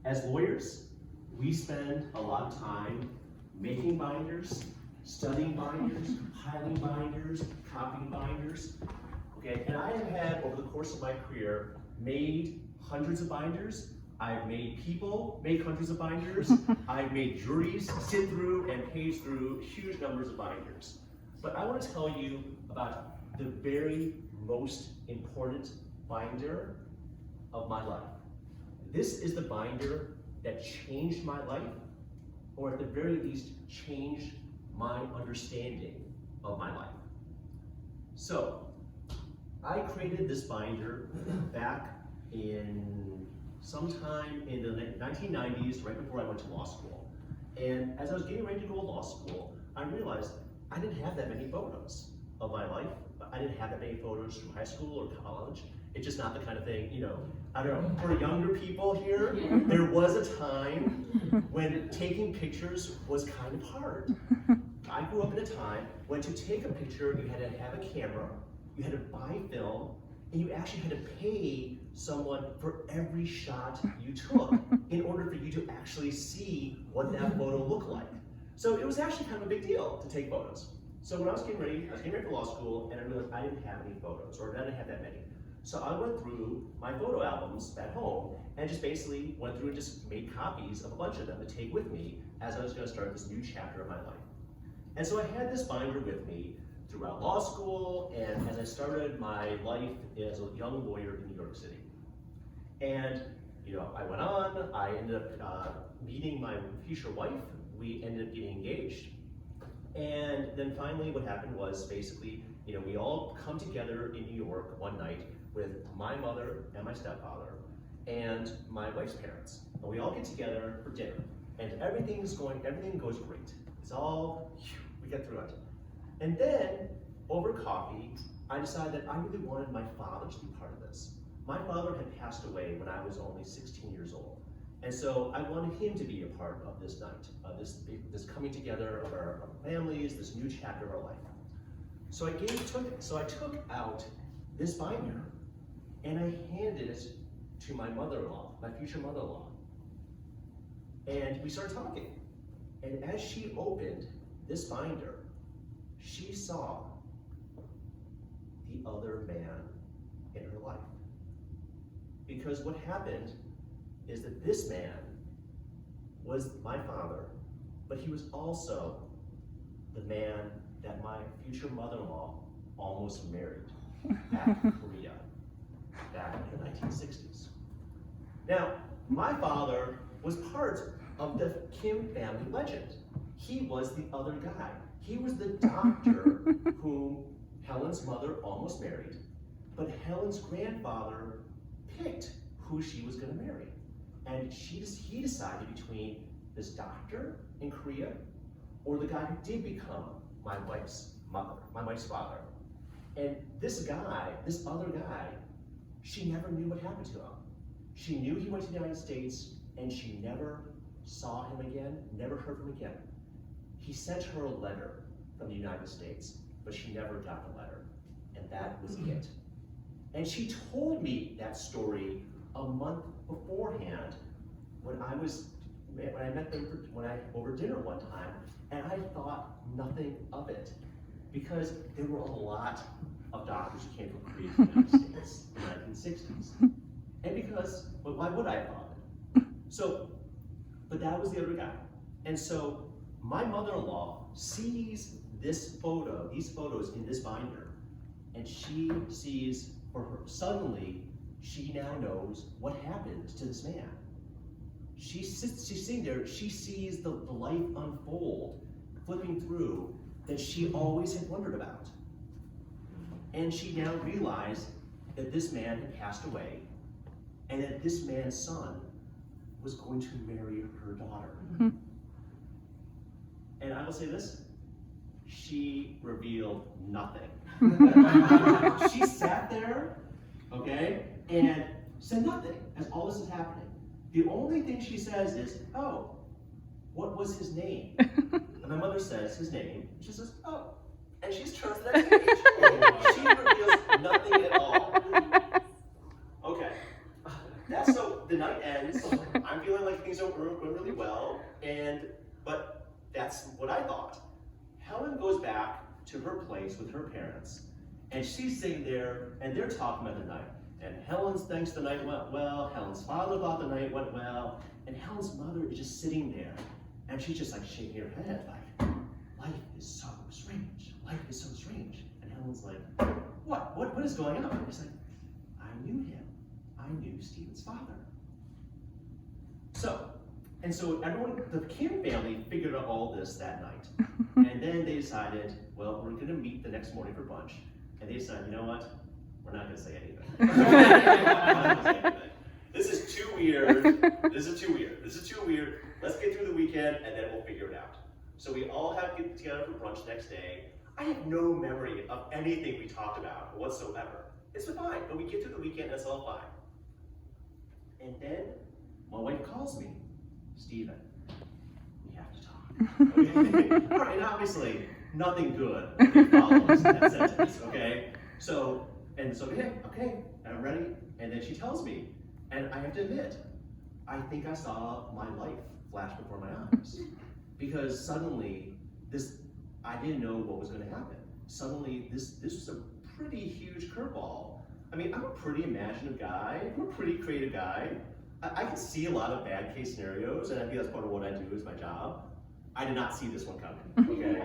As lawyers, we spend a lot of time making binders, studying binders, piling binders, copying binders. Okay, and I have had, over the course of my career, made hundreds of binders. I've made people make hundreds of binders. I've made juries sit through and page through huge numbers of binders. But I want to tell you about the very most important binder of my life. This is the binder that changed my life, or at the very least, changed my understanding of my life. So, I created this binder back in sometime in the 1990s, right before I went to law school. And as I was getting ready to go to law school, I realized I didn't have that many photos of my life. I didn't have that many photos from high school or college. It's just not the kind of thing, you know, I don't know, for younger people here, there was a time when taking pictures was kind of hard. I grew up in a time when to take a picture, you had to have a camera, you had to buy film, and you actually had to pay someone for every shot you took in order for you to actually see what that photo looked like. So it was actually kind of a big deal to take photos. So when I was getting ready for law school, and I realized I didn't have any photos, or I didn't have that many. So I went through my photo albums at home and just basically went through and just made copies of a bunch of them to take with me as I was going to start this new chapter of my life. And so I had this binder with me throughout law school and as I started my life as a young lawyer in New York City. And you know, I went on, I ended up meeting my future wife, we ended up getting engaged. And then finally what happened was basically, you know, we all come together in New York one night with my mother and my stepfather and my wife's parents. And we all get together for dinner. And everything goes great. It's all, we get through it. And then, over coffee, I decided that I really wanted my father to be part of this. My father had passed away when I was only 16 years old. And so I wanted him to be a part of this night, this coming together of our families, this new chapter of our life. So I took out this binder and I handed it to my mother-in-law, my future mother-in-law. And we started talking. And as she opened this binder, she saw the other man in her life. Because what happened is that this man was my father, but he was also the man that my future mother-in-law almost married back in Korea, back in the 1960s. Now, my father was part of the Kim family legend. He was the other guy. He was the doctor whom Helen's mother almost married, but Helen's grandfather picked who she was going to marry. And he decided between this doctor in Korea or the guy who did become my wife's father. And this other guy, she never knew what happened to him. She knew he went to the United States and she never saw him again, never heard from him again. He sent her a letter from the United States, but she never got the letter. And that was it. And she told me that story a month beforehand when I met them over dinner one time, and I thought nothing of it because there were a lot of doctors who came from Korea to the United States in the 1960s. And but why would I have thought it? But that was the other guy. And so my mother-in-law sees these photos in this binder, and she sees, suddenly, she now knows what happened to this man. She's sitting there, she sees the life unfold, flipping through, that she always had wondered about. And she now realized that this man had passed away, and that this man's son was going to marry her daughter. Mm-hmm. And I will say this, she revealed nothing. She sat there, okay, and said nothing as all this is happening. The only thing she says is, oh, what was his name? And my mother says his name. She says, oh. And she turns to the next page. She reveals nothing at all. Okay. the night ends. I'm feeling like things went really well, but that's what I thought. Helen goes back to her place with her parents, and she's sitting there, and they're talking about the night. And Helen thinks the night went well, Helen's father thought the night went well, and Helen's mother is just sitting there, and she's just like shaking her head, like, life is so strange, life is so strange. And Helen's like, what is going on? And he's like, I knew him, I knew Stephen's father. So everyone, the Kim family figured out all this that night. And then they decided, well, we're gonna meet the next morning for brunch. And they decided, you know what? We're not gonna say anything. This is too weird. This is too weird. This is too weird. Let's get through the weekend and then we'll figure it out. So we all have to get together for brunch next day. I have no memory of anything we talked about whatsoever. It's fine, but we get through the weekend and it's all fine. And then my wife calls me, Stephen, we have to talk. Okay? All right, and obviously, nothing good follows that sentence, okay? So, okay, I'm ready. And then she tells me, and I have to admit, I think I saw my life flash before my eyes. Because suddenly, I didn't know what was gonna happen. Suddenly, this was a pretty huge curveball. I mean, I'm a pretty imaginative guy, I'm a pretty creative guy. I can see a lot of bad case scenarios, and I think that's part of what I do is my job. I did not see this one coming, okay?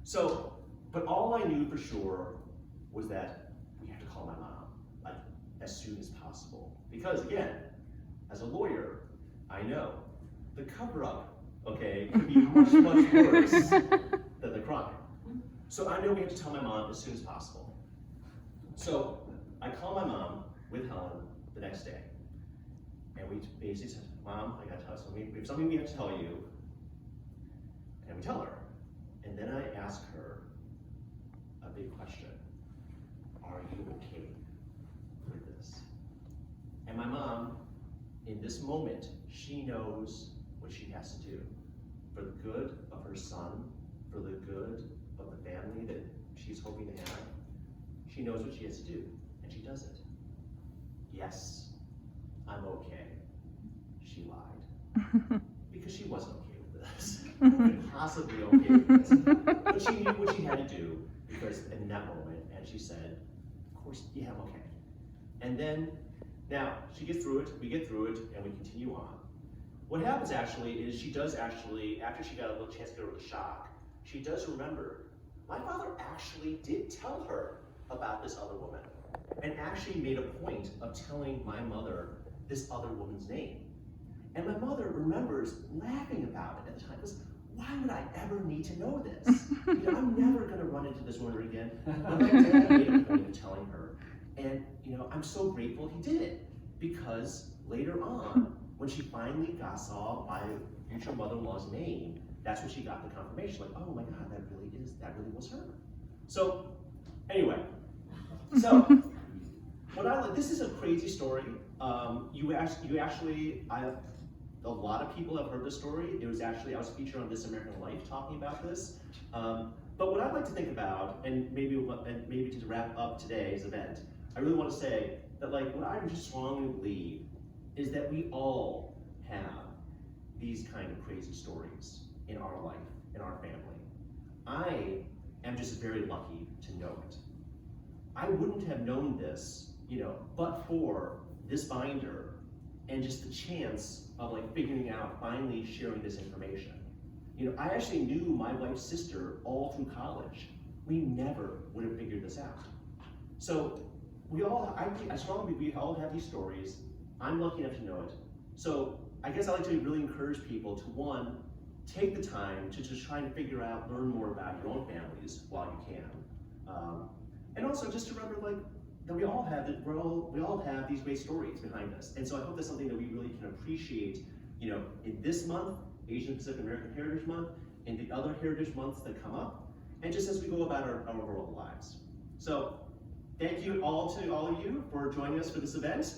So, but all I knew for sure was that we have to call my mom, like, as soon as possible. Because again, as a lawyer, I know the cover-up, okay, can be much, much worse than the crime. So I know we have to tell my mom as soon as possible. So I call my mom with Helen the next day. And we basically said, Mom, I gotta tell you something. We have something we have to tell you. And we tell her. And then I ask her a big question. Are you okay with this? And my mom, in this moment, she knows what she has to do for the good of her son, for the good of the family that she's hoping to have. She knows what she has to do, and she does it. Yes, I'm okay. She lied. Because she wasn't okay with this. Who could possibly okay with this? But she knew what she had to do, because in that moment, and she said, of course, yeah, I'm okay. And then, now, she gets through it, we get through it, and we continue on. What happens actually is she does actually, after she got a little chance to get over the shock, she does remember, my father actually did tell her about this other woman, and actually made a point of telling my mother this other woman's name. And my mother remembers laughing about it at the time, because why would I ever need to know this? You know, I'm never gonna run into this woman again. But my dad made a point of telling her, and you know, I'm so grateful he did it, because later on, when she finally saw my future mother-in-law's name, that's when she got the confirmation, like, oh my God, that really was her. So, anyway, so, this is a crazy story. A lot of people have heard this story. It was actually, I was featured on This American Life talking about this. But what I'd like to think about, and maybe to wrap up today's event, I really want to say that like what I just strongly believe is that we all have these kind of crazy stories in our life, in our family. I am just very lucky to know it. I wouldn't have known this, you know, but for this binder and just the chance of like figuring out, finally sharing this information. You know, I actually knew my wife's sister all through college. We never would have figured this out. So I strongly believe we all have these stories. I'm lucky enough to know it. So I guess I like to really encourage people to, one, take the time to just try to figure out, learn more about your own families while you can. And also just to remember like, that we all have these great stories behind us. And so I hope that's something that we really can appreciate, you know, in this month, Asian Pacific American Heritage Month, and the other heritage months that come up, and just as we go about our overall lives. So thank you all to all of you for joining us for this event.